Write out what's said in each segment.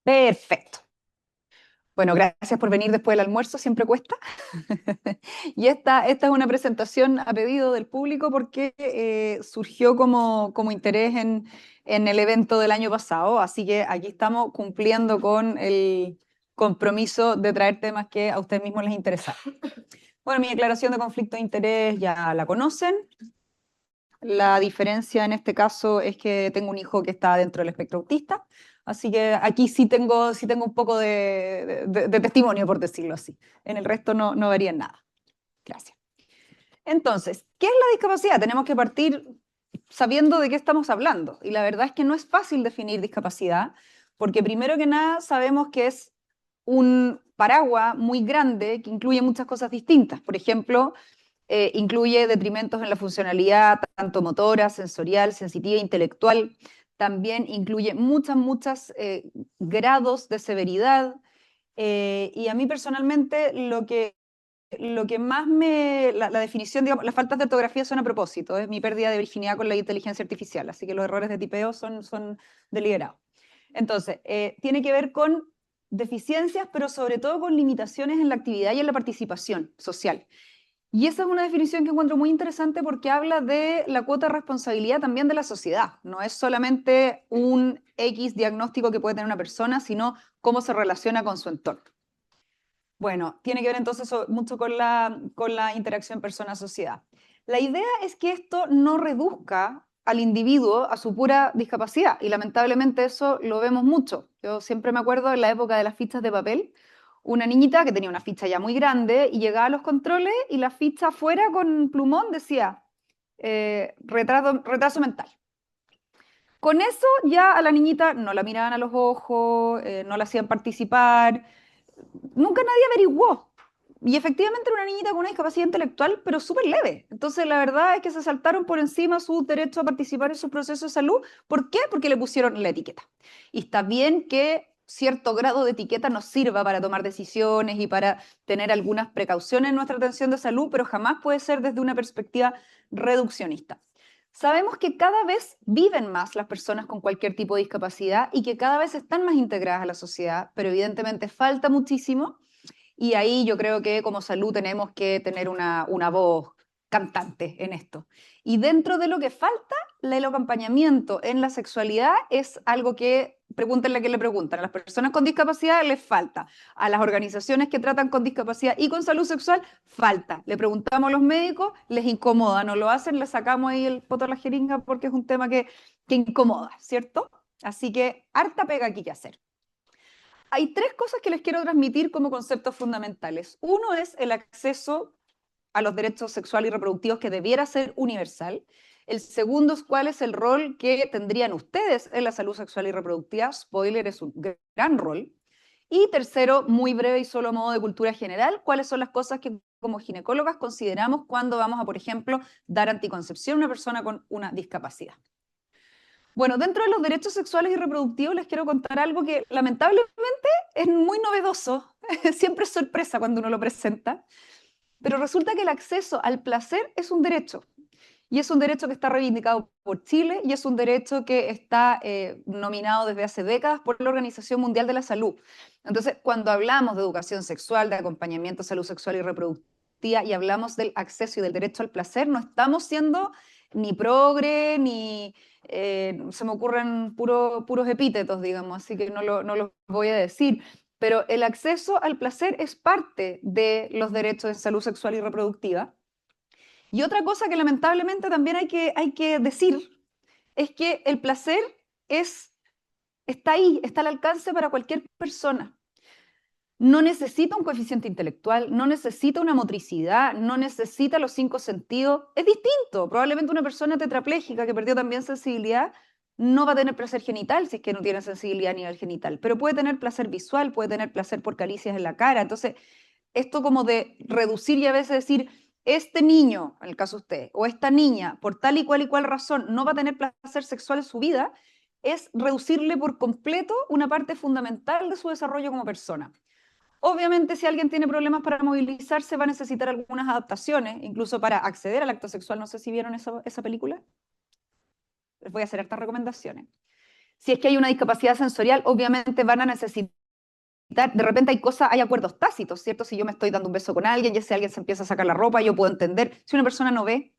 Perfecto. Bueno, gracias por venir después del almuerzo, siempre cuesta. Y esta es una presentación a pedido del público porque surgió como interés en el evento del año pasado, así que aquí estamos cumpliendo con el compromiso de traer temas que a ustedes mismos les interesan. Bueno, mi declaración de conflicto de interés ya la conocen. La diferencia en este caso es que tengo un hijo que está dentro del espectro autista, así que aquí sí tengo un poco de testimonio, por decirlo así. En el resto no vería nada. Gracias. Entonces, ¿qué es la discapacidad? Tenemos que partir sabiendo de qué estamos hablando. Y la verdad es que no es fácil definir discapacidad, porque primero que nada sabemos que es un paraguas muy grande que incluye muchas cosas distintas. Por ejemplo, incluye detrimentos en la funcionalidad, tanto motora, sensorial, sensitiva, intelectual. También incluye muchos grados de severidad. Y a mí personalmente lo que más la definición, digamos, las faltas de ortografía son a propósito, es mi pérdida de virginidad con la inteligencia artificial, así que los errores de tipeo son deliberados. Entonces, tiene que ver con deficiencias, pero sobre todo con limitaciones en la actividad y en la participación social. Y esa es una definición que encuentro muy interesante porque habla de la cuota de responsabilidad también de la sociedad. No es solamente un X diagnóstico que puede tener una persona, sino cómo se relaciona con su entorno. Bueno, tiene que ver entonces mucho con la interacción persona-sociedad. La idea es que esto no reduzca al individuo a su pura discapacidad y lamentablemente eso lo vemos mucho. Yo siempre me acuerdo en la época de las fichas de papel, una niñita que tenía una ficha ya muy grande y llegaba a los controles y la ficha afuera con plumón decía retraso mental. Con eso ya a la niñita no la miraban a los ojos, no la hacían participar, nunca nadie averiguó. Y efectivamente era una niñita con una discapacidad intelectual, pero súper leve. Entonces, la verdad es que se saltaron por encima su derecho a participar en su proceso de salud. ¿Por qué? Porque le pusieron la etiqueta. Y está bien que cierto grado de etiqueta nos sirva para tomar decisiones y para tener algunas precauciones en nuestra atención de salud, pero jamás puede ser desde una perspectiva reduccionista. Sabemos que cada vez viven más las personas con cualquier tipo de discapacidad y que cada vez están más integradas a la sociedad, pero evidentemente falta muchísimo y ahí yo creo que como salud tenemos que tener una voz cantante en esto. Y dentro de lo que falta, el acompañamiento en la sexualidad es algo que, pregúntenle a qué le preguntan, a las personas con discapacidad les falta, a las organizaciones que tratan con discapacidad y con salud sexual, falta. Le preguntamos a los médicos, les incomoda, no lo hacen, les sacamos ahí el poto a la jeringa porque es un tema que incomoda, ¿cierto? Así que harta pega aquí que hacer. Hay tres cosas que les quiero transmitir como conceptos fundamentales. Uno es el acceso a los derechos sexuales y reproductivos que debiera ser universal. El segundo es cuál es el rol que tendrían ustedes en la salud sexual y reproductiva. Spoiler, es un gran rol. Y tercero, muy breve y solo modo de cultura general, cuáles son las cosas que como ginecólogas consideramos cuando vamos a, por ejemplo, dar anticoncepción a una persona con una discapacidad. Bueno, dentro de los derechos sexuales y reproductivos les quiero contar algo que lamentablemente es muy novedoso, siempre es sorpresa cuando uno lo presenta, pero resulta que el acceso al placer es un derecho. Y es un derecho que está reivindicado por Chile y es un derecho que está nominado desde hace décadas por la Organización Mundial de la Salud. Entonces, cuando hablamos de educación sexual, de acompañamiento a salud sexual y reproductiva y hablamos del acceso y del derecho al placer, no estamos siendo ni progre, ni se me ocurren puros epítetos, digamos, así que no los voy a decir. Pero el acceso al placer es parte de los derechos de salud sexual y reproductiva. Y otra cosa que lamentablemente también hay que decir es que el placer está ahí, está al alcance para cualquier persona. No necesita un coeficiente intelectual, no necesita una motricidad, no necesita los 5 sentidos. Es distinto. Probablemente una persona tetrapléjica que perdió también sensibilidad no va a tener placer genital si es que no tiene sensibilidad a nivel genital, pero puede tener placer visual, puede tener placer por caricias en la cara. Entonces, esto como de reducir y a veces decir, este niño, en el caso de usted, o esta niña, por tal y cual razón, no va a tener placer sexual en su vida, es reducirle por completo una parte fundamental de su desarrollo como persona. Obviamente, si alguien tiene problemas para movilizarse, va a necesitar algunas adaptaciones, incluso para acceder al acto sexual. No sé si vieron esa película. Les voy a hacer estas recomendaciones. Si es que hay una discapacidad sensorial, obviamente van a necesitar, de repente hay cosas, hay acuerdos tácitos, ¿cierto? Si yo me estoy dando un beso con alguien y ese alguien se empieza a sacar la ropa, yo puedo entender. Si una persona no ve,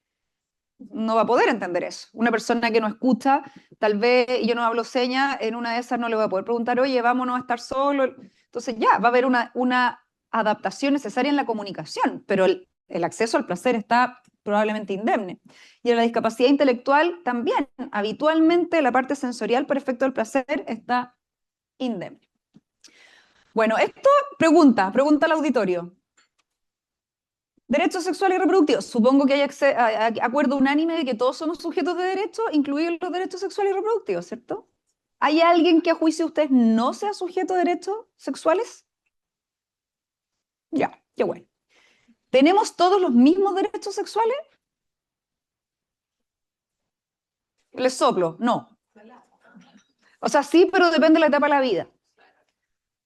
no va a poder entender eso. Una persona que no escucha, tal vez yo no hablo señas, en una de esas no le voy a poder preguntar, oye, vámonos a estar solo. Entonces ya, va a haber una adaptación necesaria en la comunicación, pero el acceso al placer está probablemente indemne. Y en la discapacidad intelectual también, habitualmente la parte sensorial por efecto del placer está indemne. Bueno, esto pregunta al auditorio. Derechos sexuales y reproductivos. Supongo que hay acuerdo unánime de que todos somos sujetos de derechos, incluidos los derechos sexuales y reproductivos, ¿cierto? ¿Hay alguien que a juicio de ustedes no sea sujeto de derechos sexuales? Ya, qué bueno. ¿Tenemos todos los mismos derechos sexuales? Les soplo, no. O sea, sí, pero depende de la etapa de la vida.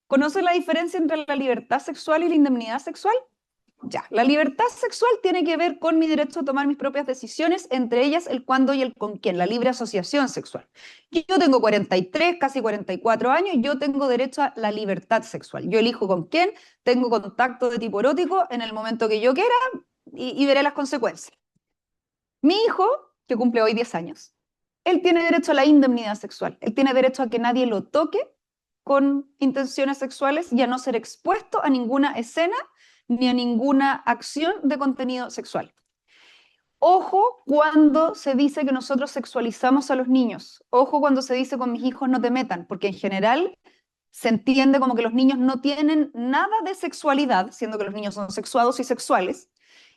¿Conocen la diferencia entre la libertad sexual y la indemnidad sexual? Ya, la libertad sexual tiene que ver con mi derecho a tomar mis propias decisiones, entre ellas el cuándo y el con quién, la libre asociación sexual. Yo tengo 43, casi 44 años, y yo tengo derecho a la libertad sexual. Yo elijo con quién, tengo contacto de tipo erótico en el momento que yo quiera y veré las consecuencias. Mi hijo, que cumple hoy 10 años, él tiene derecho a la indemnidad sexual. Él tiene derecho a que nadie lo toque con intenciones sexuales y a no ser expuesto a ninguna escena ni a ninguna acción de contenido sexual. Ojo cuando se dice que nosotros sexualizamos a los niños. Ojo cuando se dice con mis hijos no te metan, porque en general se entiende como que los niños no tienen nada de sexualidad, siendo que los niños son sexuados y sexuales,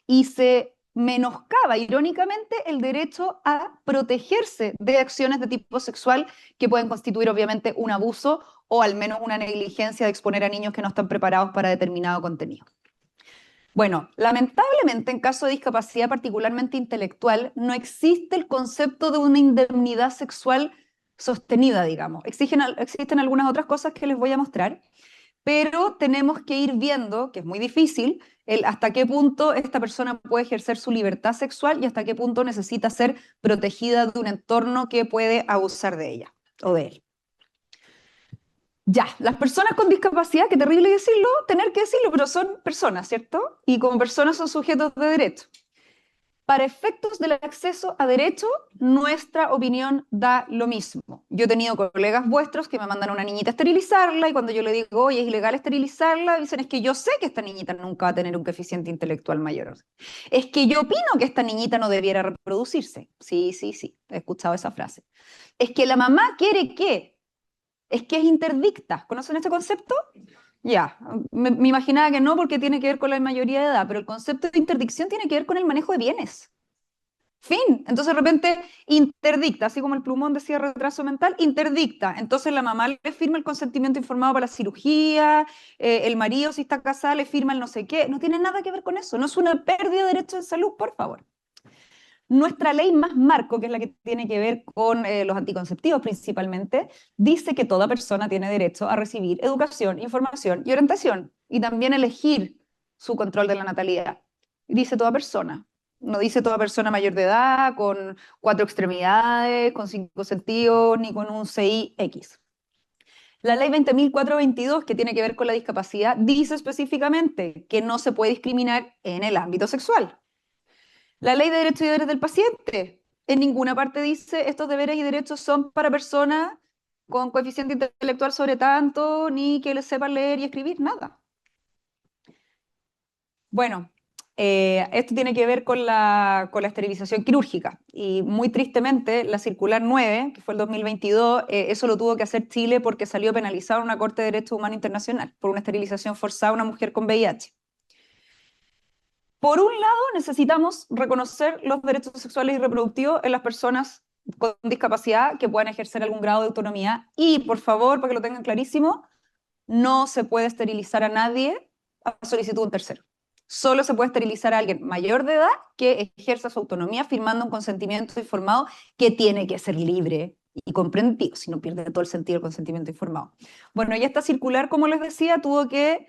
y se menoscaba irónicamente el derecho a protegerse de acciones de tipo sexual que pueden constituir obviamente un abuso o al menos una negligencia de exponer a niños que no están preparados para determinado contenido. Bueno, lamentablemente en caso de discapacidad particularmente intelectual no existe el concepto de una indemnidad sexual sostenida, digamos. Existen algunas otras cosas que les voy a mostrar, pero tenemos que ir viendo, que es muy difícil, hasta qué punto esta persona puede ejercer su libertad sexual y hasta qué punto necesita ser protegida de un entorno que puede abusar de ella o de él. Ya, las personas con discapacidad, qué terrible decirlo, tener que decirlo, pero son personas, ¿cierto? Y como personas son sujetos de derecho. Para efectos del acceso a derecho, nuestra opinión da lo mismo. Yo he tenido colegas vuestros que me mandan a una niñita a esterilizarla y cuando yo le digo, oye, es ilegal esterilizarla, dicen, es que yo sé que esta niñita nunca va a tener un coeficiente intelectual mayor. Es que yo opino que esta niñita no debiera reproducirse. Sí, sí, sí, he escuchado esa frase. Es que la mamá quiere que es que es interdicta. ¿Conocen este concepto? Ya, me imaginaba que no porque tiene que ver con la mayoría de edad, pero el concepto de interdicción tiene que ver con el manejo de bienes. Fin. Entonces de repente interdicta, así como el plumón decía retraso mental, interdicta. Entonces la mamá le firma el consentimiento informado para la cirugía, el marido si está casado le firma el no sé qué. No tiene nada que ver con eso. No es una pérdida de derechos de salud, por favor. Nuestra ley más marco, que es la que tiene que ver con los anticonceptivos principalmente, dice que toda persona tiene derecho a recibir educación, información y orientación, y también elegir su control de la natalidad. Dice toda persona, no dice toda persona mayor de edad, con 4 extremidades, con 5 sentidos, ni con un CI X. La ley 20.422, que tiene que ver con la discapacidad, dice específicamente que no se puede discriminar en el ámbito sexual. La ley de derechos y deberes del paciente. En ninguna parte dice estos deberes y derechos son para personas con coeficiente intelectual sobre tanto, ni que les sepan leer y escribir, nada. Bueno, esto tiene que ver con la esterilización quirúrgica. Y muy tristemente, la circular 9, que fue el 2022, eso lo tuvo que hacer Chile porque salió penalizado en una Corte de Derechos Humanos Internacional por una esterilización forzada a una mujer con VIH. Por un lado, necesitamos reconocer los derechos sexuales y reproductivos en las personas con discapacidad que puedan ejercer algún grado de autonomía. Y, por favor, para que lo tengan clarísimo, no se puede esterilizar a nadie a solicitud de un tercero. Solo se puede esterilizar a alguien mayor de edad que ejerza su autonomía firmando un consentimiento informado que tiene que ser libre y comprendido, si no pierde todo el sentido el consentimiento informado. Bueno, y esta circular, como les decía, tuvo que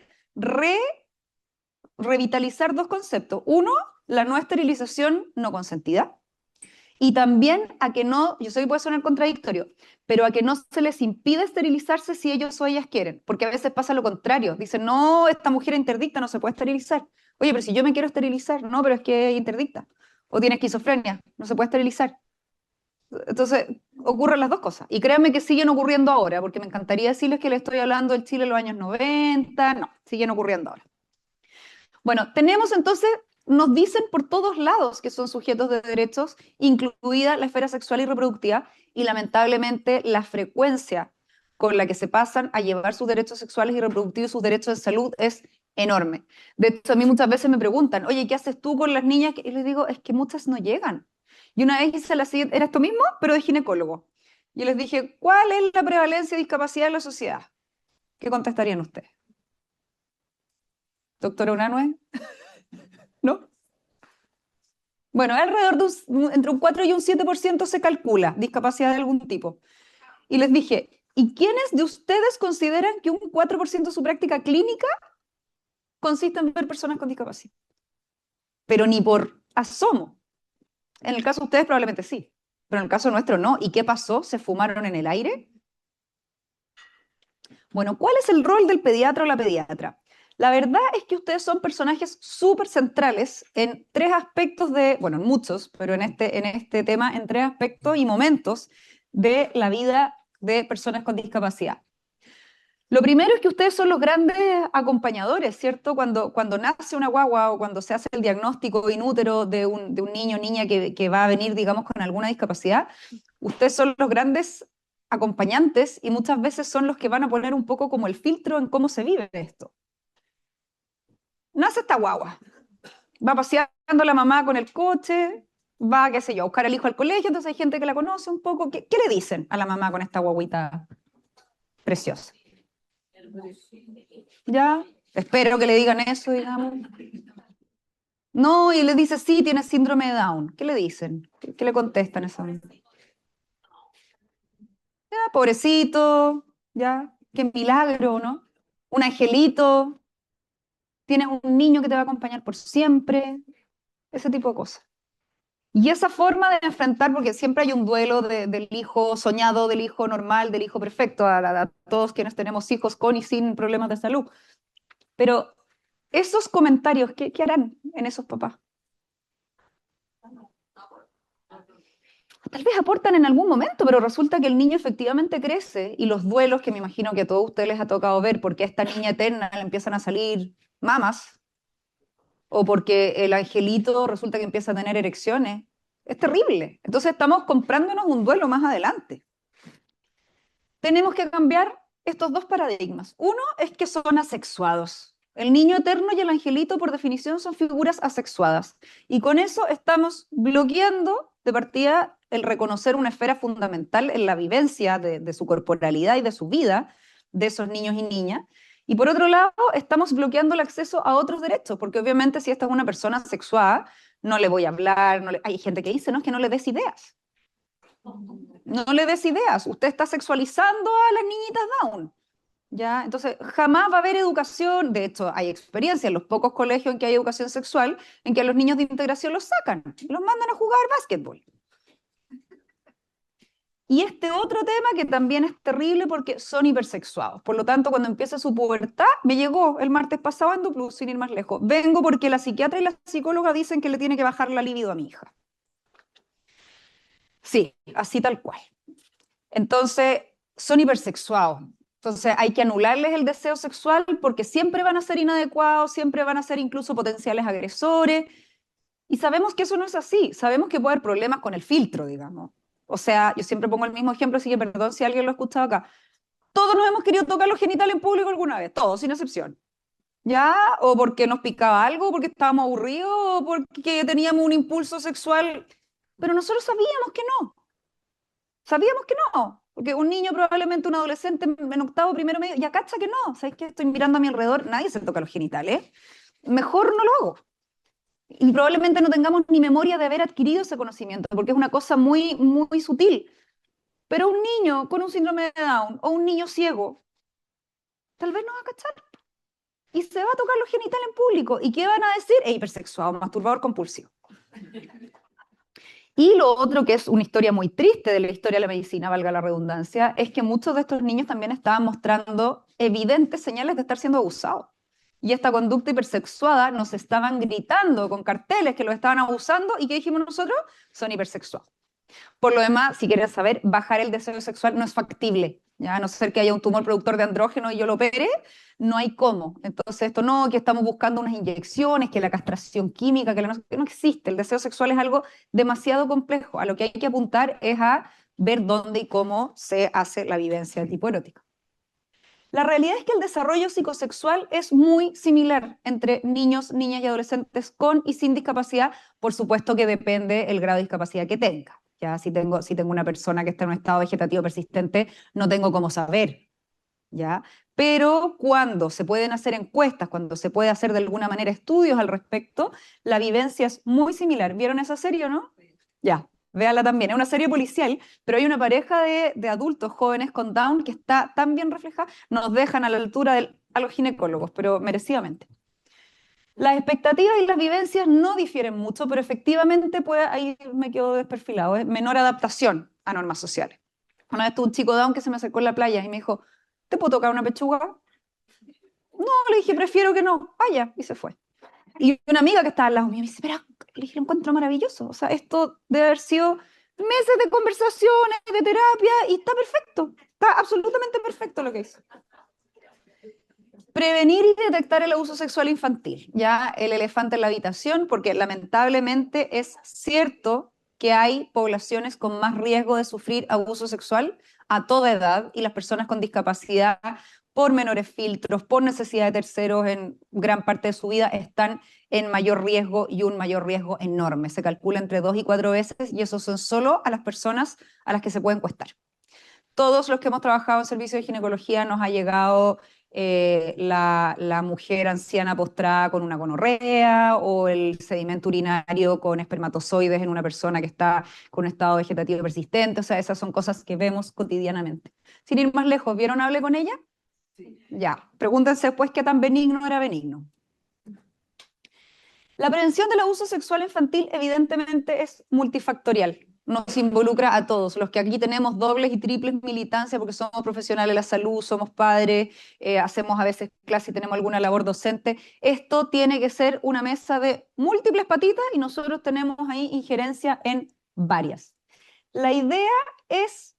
revitalizar dos conceptos. Uno, la no esterilización no consentida. Y también a que no, yo sé que puede sonar contradictorio, pero a que no se les impide esterilizarse si ellos o ellas quieren, porque a veces pasa lo contrario, dicen, no, esta mujer es interdicta, no se puede esterilizar. Oye, pero si yo me quiero esterilizar, no, pero es que es interdicta. O tiene esquizofrenia, no se puede esterilizar. Entonces, ocurren las dos cosas. Y créanme que siguen ocurriendo ahora, porque me encantaría decirles que le estoy hablando del Chile de los años 90. No, siguen ocurriendo ahora. Bueno, tenemos entonces, nos dicen por todos lados que son sujetos de derechos, incluida la esfera sexual y reproductiva, y lamentablemente la frecuencia con la que se pasan a llevar sus derechos sexuales y reproductivos y sus derechos de salud es enorme. De hecho, a mí muchas veces me preguntan, oye, ¿qué haces tú con las niñas? Y les digo, es que muchas no llegan. Y una vez hice la siguiente, era esto mismo, pero de ginecólogo. Y les dije, ¿cuál es la prevalencia de discapacidad en la sociedad? ¿Qué contestarían ustedes? Doctora Unanue, ¿no? Bueno, alrededor de entre un 4 y un 7% se calcula discapacidad de algún tipo. Y les dije, ¿y quiénes de ustedes consideran que un 4% de su práctica clínica consiste en ver personas con discapacidad? Pero ni por asomo. En el caso de ustedes probablemente sí, pero en el caso nuestro no. ¿Y qué pasó? ¿Se fumaron en el aire? Bueno, ¿cuál es el rol del pediatra o la pediatra? La verdad es que ustedes son personajes súper centrales en tres aspectos de, bueno, en muchos, pero en este tema, en tres aspectos y momentos de la vida de personas con discapacidad. Lo primero es que ustedes son los grandes acompañadores, ¿cierto? Cuando nace una guagua o cuando se hace el diagnóstico in útero de un niño o niña que va a venir, digamos, con alguna discapacidad, ustedes son los grandes acompañantes y muchas veces son los que van a poner un poco como el filtro en cómo se vive esto. Nace esta guagua, va paseando la mamá con el coche, va, qué sé yo, a buscar al hijo al colegio, entonces hay gente que la conoce un poco. ¿Qué le dicen a la mamá con esta guaguita preciosa? Ya, espero que le digan eso, digamos. No, y le dice, sí, tiene síndrome de Down. ¿Qué le dicen? ¿Qué le contestan a esa mamá? Ya, pobrecito, ya, qué milagro, ¿no? Un angelito, tienes un niño que te va a acompañar por siempre, ese tipo de cosas. Y esa forma de enfrentar, porque siempre hay un duelo del hijo soñado, del hijo normal, del hijo perfecto, a todos quienes tenemos hijos con y sin problemas de salud. Pero esos comentarios, ¿qué harán en esos papás? Tal vez aportan en algún momento, pero resulta que el niño efectivamente crece y los duelos que me imagino que a todos ustedes les ha tocado ver porque a esta niña eterna le empiezan a salir mamas o porque el angelito resulta que empieza a tener erecciones, es terrible. Entonces estamos comprándonos un duelo más adelante. Tenemos que cambiar estos dos paradigmas. Uno es que son asexuados. El niño eterno y el angelito, por definición, son figuras asexuadas. Y con eso estamos bloqueando de partida el reconocer una esfera fundamental en la vivencia de su corporalidad y de su vida de esos niños y niñas. Y por otro lado, estamos bloqueando el acceso a otros derechos, porque obviamente si esta es una persona asexuada, no le voy a hablar, hay gente que dice, no, es que no le des ideas. No le des ideas, usted está sexualizando a las niñitas Down. ¿Ya? Entonces, jamás va a haber educación, de hecho, hay experiencia en los pocos colegios en que hay educación sexual, en que a los niños de integración los sacan, los mandan a jugar básquetbol. Y este otro tema que también es terrible porque son hipersexuados. Por lo tanto, cuando empieza su pubertad, me llegó el martes pasado en Duplus, sin ir más lejos. Vengo porque la psiquiatra y la psicóloga dicen que le tiene que bajar la libido a mi hija. Sí, así tal cual. Entonces, son hipersexuados. Entonces, hay que anularles el deseo sexual porque siempre van a ser inadecuados, siempre van a ser incluso potenciales agresores. Y sabemos que eso no es así. Sabemos que puede haber problemas con el filtro, digamos. O sea, yo siempre pongo el mismo ejemplo, así que perdón si alguien lo ha escuchado acá. Todos nos hemos querido tocar los genitales en público alguna vez, todos, sin excepción. ¿Ya? O porque nos picaba algo, porque estábamos aburridos, o porque teníamos un impulso sexual. Pero nosotros sabíamos que no. Sabíamos que no, porque un niño, probablemente un adolescente en octavo, primero medio, ya cacha que no. ¿Sabes qué? Estoy mirando a mi alrededor, nadie se toca los genitales. Mejor no lo hago. Y probablemente no tengamos ni memoria de haber adquirido ese conocimiento, porque es una cosa muy, muy sutil. Pero un niño con un síndrome de Down o un niño ciego, tal vez no va a cachar y se va a tocar los genitales en público. ¿Y qué van a decir? Es hipersexual, masturbador compulsivo. Y lo otro que es una historia muy triste de la historia de la medicina, valga la redundancia, es que muchos de estos niños también estaban mostrando evidentes señales de estar siendo abusados. Y esta conducta hipersexuada nos estaban gritando con carteles que los estaban abusando y ¿qué dijimos nosotros? Son hipersexuados. Por lo demás, si quieres saber, bajar el deseo sexual no es factible, ¿ya? A no ser que haya un tumor productor de andrógeno y yo lo opere, no hay cómo. Entonces, esto no, que estamos buscando unas inyecciones, que la castración química, que no existe. El deseo sexual es algo demasiado complejo. A lo que hay que apuntar es a ver dónde y cómo se hace la vivencia del tipo erótico. La realidad es que el desarrollo psicosexual es muy similar entre niños, niñas y adolescentes con y sin discapacidad. Por supuesto que depende el grado de discapacidad que tenga. Ya si tengo una persona que está en un estado vegetativo persistente, no tengo cómo saber, ¿ya? Pero cuando se pueden hacer encuestas, cuando se puede hacer de alguna manera estudios al respecto, la vivencia es muy similar. ¿Vieron esa serie o no? Ya, véala también. Es una serie policial, pero hay una pareja de adultos jóvenes con Down que está tan bien reflejada, nos dejan a la altura a los ginecólogos, pero merecidamente. Las expectativas y las vivencias no difieren mucho, pero efectivamente puede, ahí me quedo desperfilado, es menor adaptación a normas sociales. Una vez tuve un chico Down que se me acercó en la playa y me dijo, ¿te puedo tocar una pechuga? No, le dije, prefiero que no. Vaya, y se fue. Y una amiga que estaba al lado mío me dice, pero le dije, lo encuentro maravilloso. O sea, esto debe haber sido meses de conversaciones, de terapia, y está perfecto. Está absolutamente perfecto lo que hizo. Prevenir y detectar el abuso sexual infantil. Ya el elefante en la habitación, porque lamentablemente es cierto que hay poblaciones con más riesgo de sufrir abuso sexual a toda edad y las personas con discapacidad por menores filtros, por necesidad de terceros en gran parte de su vida están en mayor riesgo y un mayor riesgo enorme. Se calcula entre 2 y 4 veces y eso son solo a las personas a las que se puede encuestar. Todos los que hemos trabajado en servicio de ginecología nos ha llegado la mujer anciana postrada con una gonorrea o el sedimento urinario con espermatozoides en una persona que está con un estado vegetativo persistente. O sea, esas son cosas que vemos cotidianamente. Sin ir más lejos, ¿vieron Hable con ella? Sí. Ya, pregúntense después qué tan benigno era benigno. La prevención del abuso sexual infantil evidentemente es multifactorial. Nos involucra a todos, los que aquí tenemos dobles y triples militancia porque somos profesionales de la salud, somos padres, hacemos a veces clase y tenemos alguna labor docente. Esto tiene que ser una mesa de múltiples patitas y nosotros tenemos ahí injerencia en varias. La idea es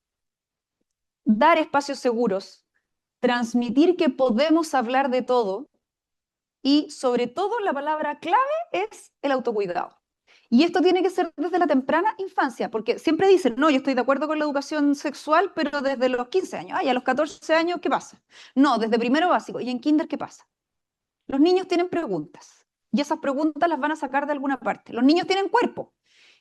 dar espacios seguros, transmitir que podemos hablar de todo y sobre todo la palabra clave es el autocuidado. Y esto tiene que ser desde la temprana infancia, porque siempre dicen, no, yo estoy de acuerdo con la educación sexual, pero desde los 15 años, ay, a los 14 años, ¿qué pasa? No, desde primero básico. ¿Y en kinder qué pasa? Los niños tienen preguntas y esas preguntas las van a sacar de alguna parte. Los niños tienen cuerpo.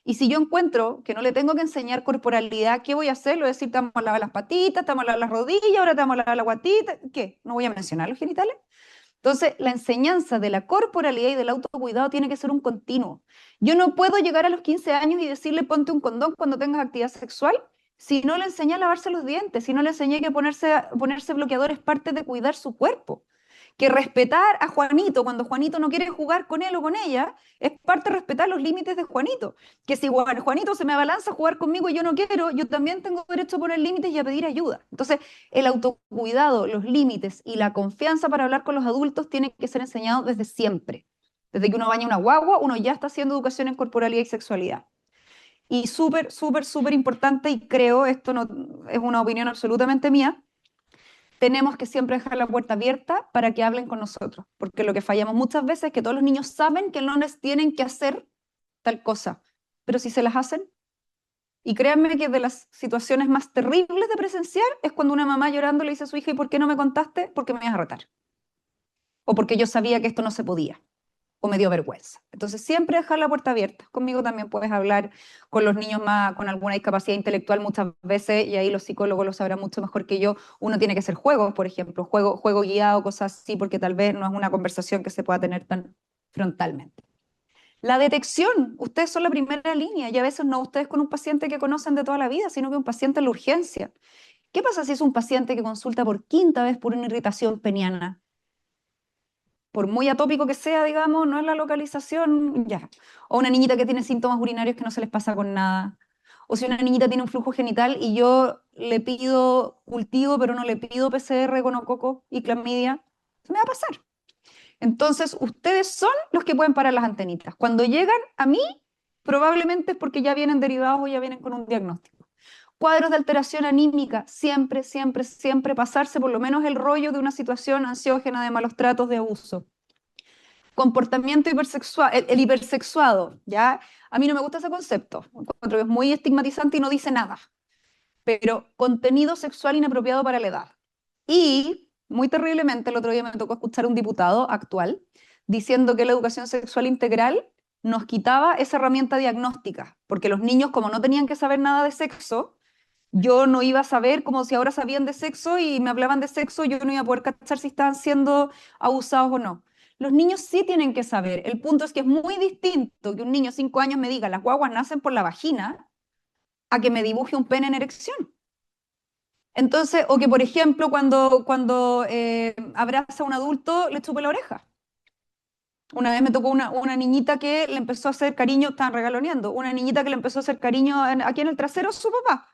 Y si yo encuentro que no le tengo que enseñar corporalidad, ¿qué voy a hacer? Le voy a decir, te vamos a lavar las patitas, te vamos a lavar las rodillas, ahora te vamos a lavar la guatita. ¿Qué? ¿No voy a mencionar los genitales? Entonces, la enseñanza de la corporalidad y del autocuidado tiene que ser un continuo. Yo no puedo llegar a los 15 años y decirle ponte un condón cuando tengas actividad sexual si no le enseñé a lavarse los dientes, si no le enseñé que ponerse bloqueador es parte de cuidar su cuerpo. Que respetar a Juanito cuando Juanito no quiere jugar con él o con ella es parte de respetar los límites de Juanito. Que si Juanito se me abalanza a jugar conmigo y yo no quiero, yo también tengo derecho a poner límites y a pedir ayuda. Entonces, el autocuidado, los límites y la confianza para hablar con los adultos tiene que ser enseñado desde siempre. Desde que uno baña una guagua, uno ya está haciendo educación en corporalidad y sexualidad. Y súper, súper, súper importante, y creo, esto no es una opinión absolutamente mía, tenemos que siempre dejar la puerta abierta para que hablen con nosotros, porque lo que fallamos muchas veces es que todos los niños saben que no les tienen que hacer tal cosa, pero si se las hacen, y créanme que de las situaciones más terribles de presenciar es cuando una mamá llorando le dice a su hija, ¿y por qué no me contaste? Porque me ibas a retar, o porque yo sabía que esto no se podía, o me dio vergüenza. Entonces siempre dejar la puerta abierta. Conmigo también puedes hablar con los niños más con alguna discapacidad intelectual muchas veces, y ahí los psicólogos lo sabrán mucho mejor que yo. Uno tiene que hacer juegos, por ejemplo, juego guiado, cosas así, porque tal vez no es una conversación que se pueda tener tan frontalmente. La detección, ustedes son la primera línea y a veces no ustedes con un paciente que conocen de toda la vida, sino que un paciente en la urgencia. ¿Qué pasa si es un paciente que consulta por quinta vez por una irritación peniana? por muy atópico que sea, digamos, no es la localización, ya. O una niñita que tiene síntomas urinarios que no se les pasa con nada. O si una niñita tiene un flujo genital y yo le pido cultivo, pero no le pido PCR, gonococo y clamidia, se me va a pasar. Entonces, ustedes son los que pueden parar las antenitas. Cuando llegan a mí, probablemente es porque ya vienen derivados o ya vienen con un diagnóstico. Cuadros de alteración anímica, siempre, siempre, siempre pasarse por lo menos el rollo de una situación ansiógena de malos tratos, de abuso. Comportamiento hipersexual, el hipersexuado, ¿ya? A mí no me gusta ese concepto, encuentro que es muy estigmatizante y no dice nada, pero contenido sexual inapropiado para la edad. Y, muy terriblemente, el otro día me tocó escuchar a un diputado actual diciendo que la educación sexual integral nos quitaba esa herramienta diagnóstica, porque los niños, como no tenían que saber nada de sexo, yo no iba a saber como si ahora sabían de sexo y me hablaban de sexo, yo no iba a poder cachar si estaban siendo abusados o no. Los niños sí tienen que saber. El punto es que es muy distinto que un niño de 5 años me diga las guaguas nacen por la vagina a que me dibuje un pene en erección. Entonces, o que por ejemplo cuando abraza a un adulto le chupe la oreja. Una vez me tocó una niñita que le empezó a hacer cariño, estaban regaloneando, una niñita que le empezó a hacer cariño aquí en el trasero a su papá.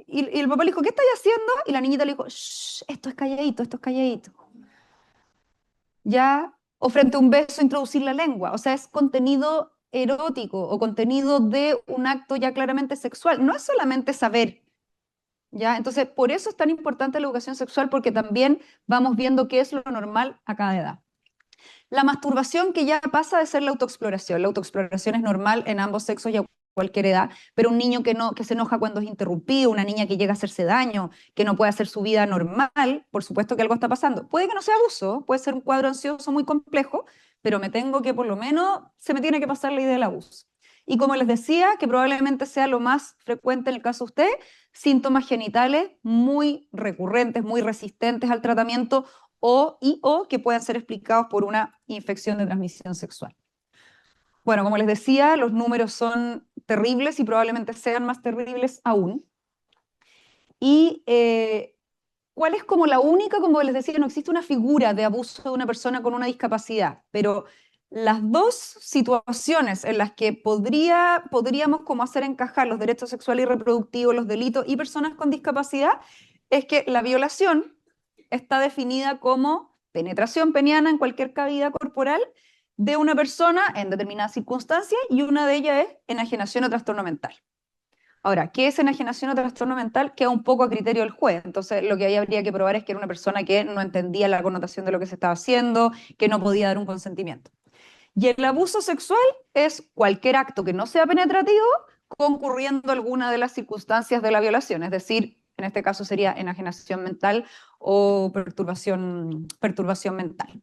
Y el papá le dijo, ¿qué estáis haciendo? Y la niñita le dijo, shh, esto es calladito, esto es calladito. Ya, o frente a un beso, introducir la lengua. O sea, es contenido erótico o contenido de un acto ya claramente sexual. No es solamente saber, ¿ya? Entonces, por eso es tan importante la educación sexual, porque también vamos viendo qué es lo normal a cada edad. La masturbación que ya pasa de ser la autoexploración. La autoexploración es normal en ambos sexos y a cualquier edad, pero un niño que, no, que se enoja cuando es interrumpido, una niña que llega a hacerse daño, que no puede hacer su vida normal, por supuesto que algo está pasando. Puede que no sea abuso, puede ser un cuadro ansioso muy complejo, pero me tengo que, por lo menos, se me tiene que pasar la idea del abuso. Y como les decía, que probablemente sea lo más frecuente en el caso de usted, síntomas genitales muy recurrentes, muy resistentes al tratamiento o que puedan ser explicados por una infección de transmisión sexual. Bueno, como les decía, los números son terribles y probablemente sean más terribles aún. Y cuál es como la única, como les decía, no existe una figura de abuso de una persona con una discapacidad, pero las dos situaciones en las que podríamos como hacer encajar los derechos sexuales y reproductivos, los delitos y personas con discapacidad, es que la violación está definida como penetración peniana en cualquier cavidad corporal de una persona en determinadas circunstancias y una de ellas es enajenación o trastorno mental. Ahora, ¿qué es enajenación o trastorno mental? Queda un poco a criterio del juez. Entonces, lo que ahí habría que probar es que era una persona que no entendía la connotación de lo que se estaba haciendo, que no podía dar un consentimiento. Y el abuso sexual es cualquier acto que no sea penetrativo concurriendo alguna de las circunstancias de la violación, es decir, en este caso sería enajenación mental o perturbación mental.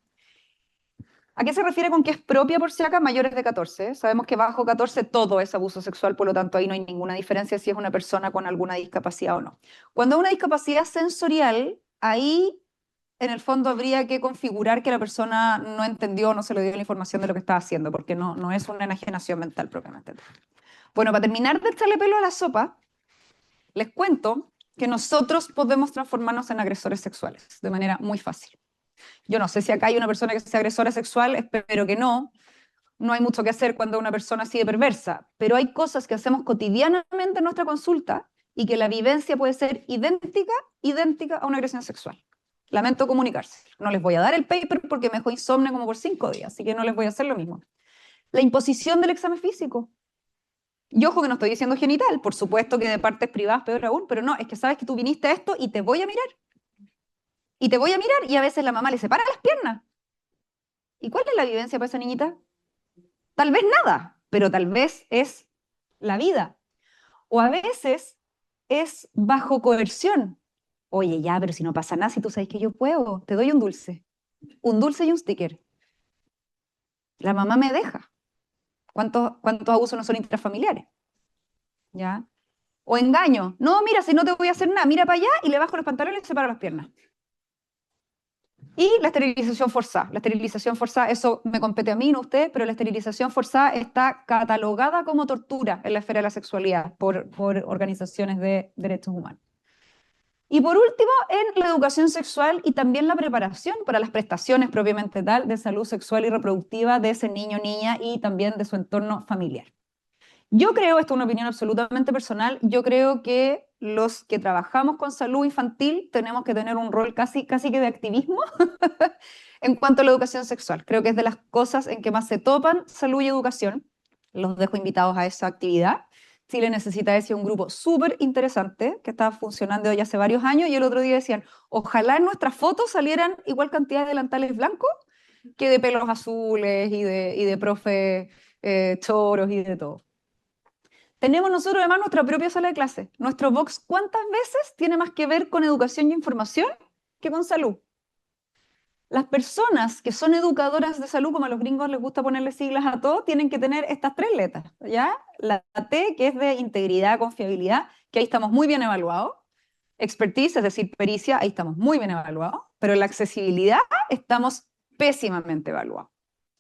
¿A qué se refiere con que es propia por si acá mayores de 14? Sabemos que bajo 14 todo es abuso sexual, por lo tanto ahí no hay ninguna diferencia si es una persona con alguna discapacidad o no. Cuando hay una discapacidad sensorial, ahí en el fondo habría que configurar que la persona no entendió, no se le dio la información de lo que estaba haciendo, porque no es una enajenación mental propiamente. Bueno, para terminar de echarle pelo a la sopa, les cuento que nosotros podemos transformarnos en agresores sexuales de manera muy fácil. Yo no sé si acá hay una persona que sea agresora sexual, espero que no. No hay mucho que hacer cuando una persona sigue perversa, pero hay cosas que hacemos cotidianamente en nuestra consulta y que la vivencia puede ser idéntica a una agresión sexual. Lamento comunicarse. No les voy a dar el paper porque me dejó insomnio como por 5 días, así que no les voy a hacer lo mismo. La imposición del examen físico. Y ojo que no estoy diciendo genital, por supuesto que de partes privadas peor aún, pero no, es que sabes que tú viniste a esto y te voy a mirar. Y te voy a mirar y a veces la mamá le separa las piernas. ¿Y cuál es la vivencia para esa niñita? Tal vez nada, pero tal vez es la vida. O a veces es bajo coerción. Oye, ya, pero si no pasa nada, si tú sabes que yo puedo, te doy un dulce y un sticker. La mamá me deja. ¿Cuántos abusos no son intrafamiliares? ¿Ya? O engaño. No, mira, si no te voy a hacer nada, mira para allá y le bajo los pantalones y separo las piernas. Y la esterilización forzada. La esterilización forzada, eso me compete a mí, no a usted, pero la esterilización forzada está catalogada como tortura en la esfera de la sexualidad por organizaciones de derechos humanos. Y por último, en la educación sexual y también la preparación para las prestaciones propiamente tal de salud sexual y reproductiva de ese niño o niña y también de su entorno familiar. Yo creo, esto es una opinión absolutamente personal, yo creo que los que trabajamos con salud infantil tenemos que tener un rol casi que de activismo en cuanto a la educación sexual. Creo que es de las cosas en que más se topan salud y educación. Los dejo invitados a esa actividad. Chile necesita ese un grupo súper interesante que está funcionando ya hace varios años y el otro día decían, ojalá en nuestras fotos salieran igual cantidad de delantales blancos que de pelos azules y de profe choros y de todo. Tenemos nosotros además nuestra propia sala de clase. Nuestro box, ¿cuántas veces tiene más que ver con educación y información que con salud? Las personas que son educadoras de salud, como a los gringos les gusta ponerle siglas a todo, tienen que tener estas 3 letras, ¿ya? La T, que es de integridad, confiabilidad, que ahí estamos muy bien evaluados. Expertise, es decir, pericia, ahí estamos muy bien evaluados. Pero en la accesibilidad estamos pésimamente evaluados.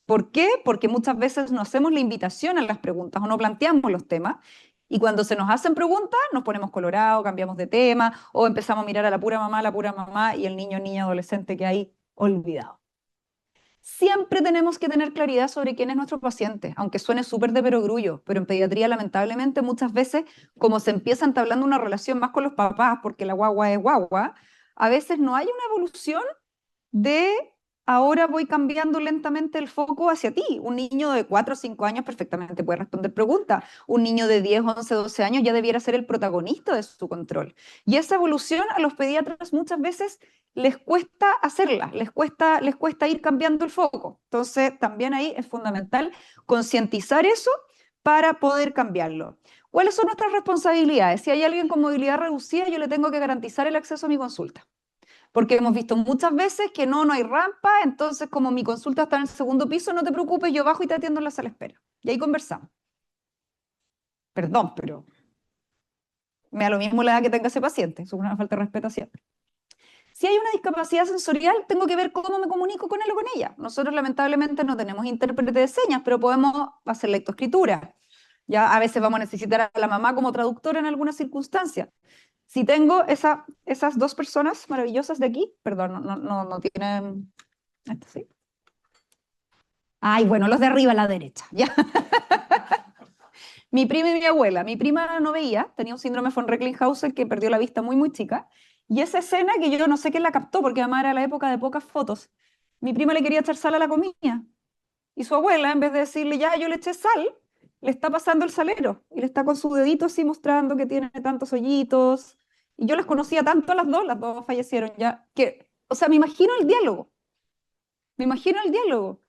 ¿Por qué? Porque muchas veces no hacemos la invitación a las preguntas o no planteamos los temas. Y cuando se nos hacen preguntas, nos ponemos colorados, cambiamos de tema o empezamos a mirar a la pura mamá y el niño, niña, adolescente que hay olvidado. Siempre tenemos que tener claridad sobre quién es nuestro paciente, aunque suene súper de perogrullo, pero en pediatría lamentablemente muchas veces, como se empieza entablando una relación más con los papás, porque la guagua es guagua, a veces no hay una evolución de ahora voy cambiando lentamente el foco hacia ti. Un niño de 4 o 5 años perfectamente puede responder preguntas. Un niño de 10, 11, 12 años ya debiera ser el protagonista de su control. Y esa evolución a los pediatras muchas veces les cuesta hacerla, les cuesta ir cambiando el foco. Entonces, también ahí es fundamental concientizar eso para poder cambiarlo. ¿Cuáles son nuestras responsabilidades? Si hay alguien con movilidad reducida, yo le tengo que garantizar el acceso a mi consulta. Porque hemos visto muchas veces que no hay rampa, entonces como mi consulta está en el segundo piso, no te preocupes, yo bajo y te atiendo en la sala de espera. Y ahí conversamos. Perdón, pero me da lo mismo la edad que tenga ese paciente, eso es una falta de respeto siempre. Si hay una discapacidad sensorial, tengo que ver cómo me comunico con él o con ella. Nosotros lamentablemente no tenemos intérprete de señas, pero podemos hacer lectoescritura. Ya a veces vamos a necesitar a la mamá como traductora en algunas circunstancias. Si tengo esas 2 personas maravillosas de aquí, perdón, no tienen... Esto sí. Ay, bueno, los de arriba a la derecha, ya. Mi prima y mi abuela. Mi prima no veía, tenía un síndrome von Recklinghausen que perdió la vista muy, muy chica. Y esa escena que yo no sé quién la captó, porque además era la época de pocas fotos. Mi prima le quería echar sal a la comida. Y su abuela, en vez de decirle, ya, yo le eché sal, le está pasando el salero. Y le está con su dedito así mostrando que tiene tantos hoyitos. Y yo las conocía tanto a las dos fallecieron ya, que, o sea, me imagino el diálogo. Me imagino el diálogo.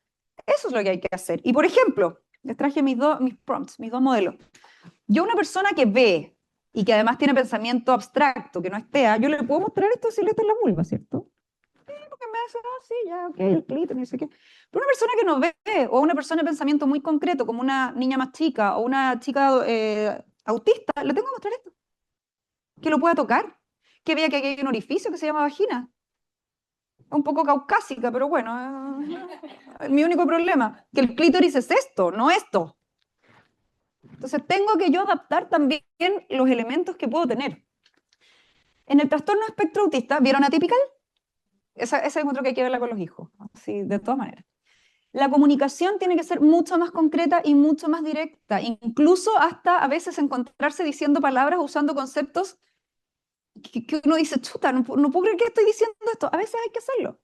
Eso es lo que hay que hacer. Y por ejemplo, les traje mis prompts, mis 2 modelos. Yo, una persona que ve y que además tiene pensamiento abstracto, que no es TEA, yo le puedo mostrar esto si le está en la vulva, ¿cierto? Porque me hace, sí, ya, ok, el clítoris, no sé qué. Pero una persona que no ve, o una persona de pensamiento muy concreto, como una niña más chica, o una chica autista, le tengo que mostrar esto. Que lo pueda tocar, que vea que aquí hay un orificio que se llama vagina. Un poco caucásica, pero bueno, mi único problema, que el clítoris es esto, no esto. Entonces tengo que yo adaptar también los elementos que puedo tener. En el trastorno espectro autista, ¿vieron Atypical? Esa encuentro que hay que verla con los hijos, así, de todas maneras. La comunicación tiene que ser mucho más concreta y mucho más directa, incluso hasta a veces encontrarse diciendo palabras usando conceptos que uno dice, chuta, no puedo creer que estoy diciendo esto. A veces hay que hacerlo.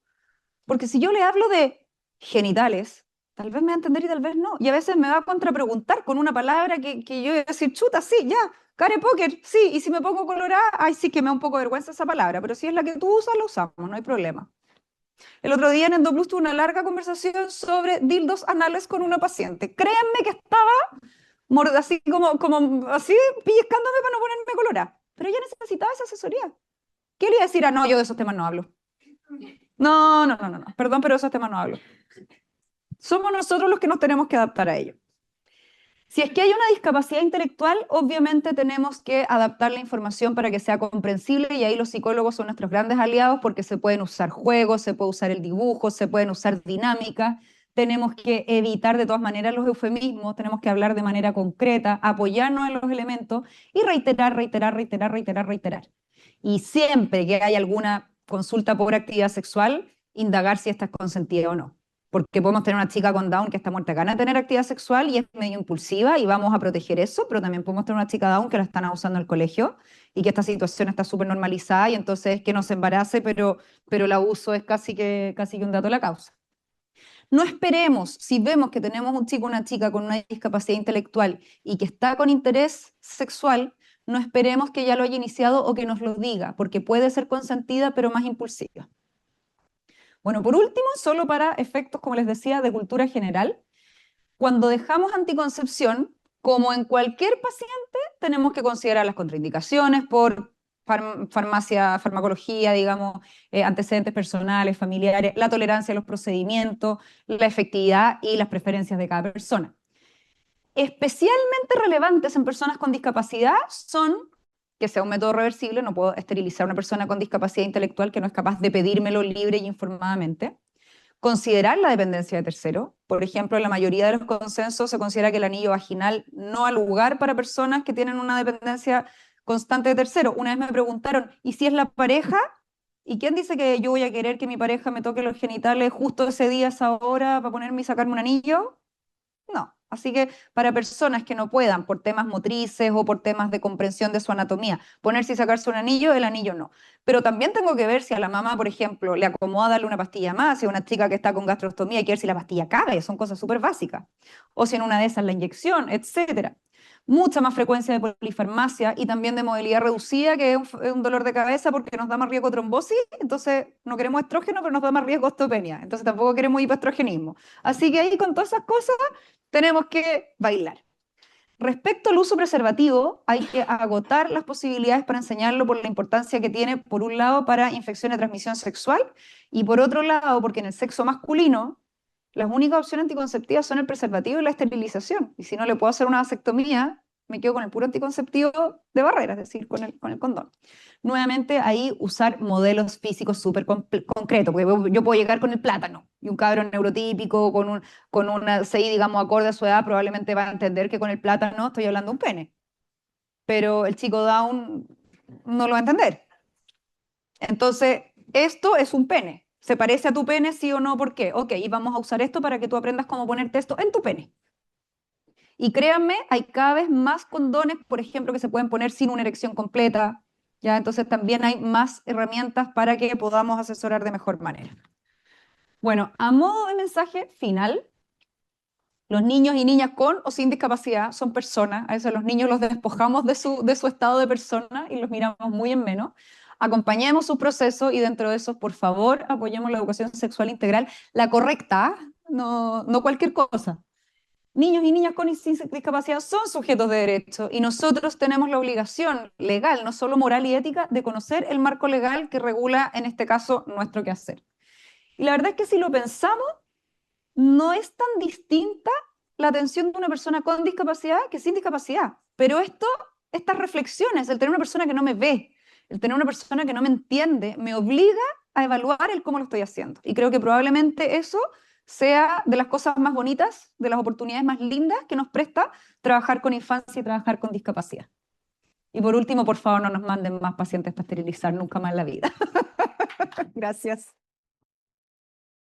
Porque si yo le hablo de genitales, tal vez me va a entender y tal vez no. Y a veces me va a contrapreguntar con una palabra que yo voy a decir, chuta, sí, ya, care póker, sí. Y si me pongo colorada, ay, sí que me da un poco de vergüenza esa palabra. Pero si es la que tú usas, la usamos, no hay problema. El otro día en EndoPlus tuve una larga conversación sobre dildos anales con una paciente. Créanme que estaba así como así pellizcándome para no ponerme colorada. Pero ella necesitaba esa asesoría. ¿Qué le iba a decir? Ah, no, yo de esos temas no hablo. No. Perdón, pero de esos temas no hablo. Somos nosotros los que nos tenemos que adaptar a ello. Si es que hay una discapacidad intelectual, obviamente tenemos que adaptar la información para que sea comprensible y ahí los psicólogos son nuestros grandes aliados porque se pueden usar juegos, se puede usar el dibujo, se pueden usar dinámicas. Tenemos que evitar de todas maneras los eufemismos, tenemos que hablar de manera concreta, apoyarnos en los elementos y reiterar. Y siempre que hay alguna consulta por actividad sexual, indagar si esta es consentida o no. Porque podemos tener una chica con Down que está muerta de ganas de tener actividad sexual y es medio impulsiva y vamos a proteger eso, pero también podemos tener una chica Down que la están abusando en el colegio y que esta situación está súper normalizada y entonces que no se embarace, pero el abuso es casi que un dato de la causa. No esperemos, si vemos que tenemos un chico o una chica con una discapacidad intelectual y que está con interés sexual, no esperemos que ya lo haya iniciado o que nos lo diga, porque puede ser consentida pero más impulsiva. Bueno, por último, solo para efectos, como les decía, de cultura general, cuando dejamos anticoncepción, como en cualquier paciente, tenemos que considerar las contraindicaciones por farmacología, digamos, antecedentes personales, familiares, la tolerancia a los procedimientos, la efectividad y las preferencias de cada persona. Especialmente relevantes en personas con discapacidad son que sea un método reversible, no puedo esterilizar a una persona con discapacidad intelectual que no es capaz de pedírmelo libre y informadamente. Considerar la dependencia de tercero. Por ejemplo, en la mayoría de los consensos se considera que el anillo vaginal no ha lugar para personas que tienen una dependencia constante de tercero. Una vez me preguntaron, ¿y si es la pareja? ¿Y quién dice que yo voy a querer que mi pareja me toque los genitales justo ese día, esa hora, para ponerme y sacarme un anillo? No. Así que para personas que no puedan, por temas motrices o por temas de comprensión de su anatomía, ponerse y sacarse un anillo, el anillo no. Pero también tengo que ver si a la mamá, por ejemplo, le acomoda darle una pastilla más, si a una chica que está con gastrostomía hay que ver si la pastilla cabe, son cosas súper básicas. O si en una de esas la inyección, etcétera. Mucha más frecuencia de polifarmacia y también de movilidad reducida, que es un dolor de cabeza porque nos da más riesgo trombosis, entonces no queremos estrógeno, pero nos da más riesgo osteopenia, entonces tampoco queremos hipoestrogenismo. Así que ahí con todas esas cosas tenemos que bailar. Respecto al uso preservativo, hay que agotar las posibilidades para enseñarlo por la importancia que tiene, por un lado, para infecciones de transmisión sexual y por otro lado, porque en el sexo masculino las únicas opciones anticonceptivas son el preservativo y la esterilización. Y si no le puedo hacer una vasectomía, me quedo con el puro anticonceptivo de barrera, es decir, con el condón. Nuevamente, ahí usar modelos físicos súper concretos, porque yo puedo llegar con el plátano y un cabrón neurotípico con una CI, digamos, acorde a su edad, probablemente va a entender que con el plátano estoy hablando de un pene. Pero el chico Down no lo va a entender. Entonces, esto es un pene. ¿Se parece a tu pene, sí o no? ¿Por qué? Ok, y vamos a usar esto para que tú aprendas cómo ponerte esto en tu pene. Y créanme, hay cada vez más condones, por ejemplo, que se pueden poner sin una erección completa, ¿ya? Entonces también hay más herramientas para que podamos asesorar de mejor manera. Bueno, a modo de mensaje final, los niños y niñas con o sin discapacidad son personas, a veces los niños los despojamos de su estado de persona y los miramos muy en menos. Acompañemos su proceso y dentro de eso, por favor, apoyemos la educación sexual integral, la correcta, no cualquier cosa. Niños y niñas con y sin discapacidad son sujetos de derecho y nosotros tenemos la obligación legal, no solo moral y ética, de conocer el marco legal que regula, en este caso, nuestro quehacer. Y la verdad es que si lo pensamos, no es tan distinta la atención de una persona con discapacidad que sin discapacidad. Pero estas reflexiones, el tener una persona que no me ve, el tener una persona que no me entiende, me obliga a evaluar el cómo lo estoy haciendo. Y creo que probablemente eso sea de las cosas más bonitas, de las oportunidades más lindas que nos presta trabajar con infancia y trabajar con discapacidad. Y por último, por favor, no nos manden más pacientes para esterilizar nunca más en la vida. Gracias.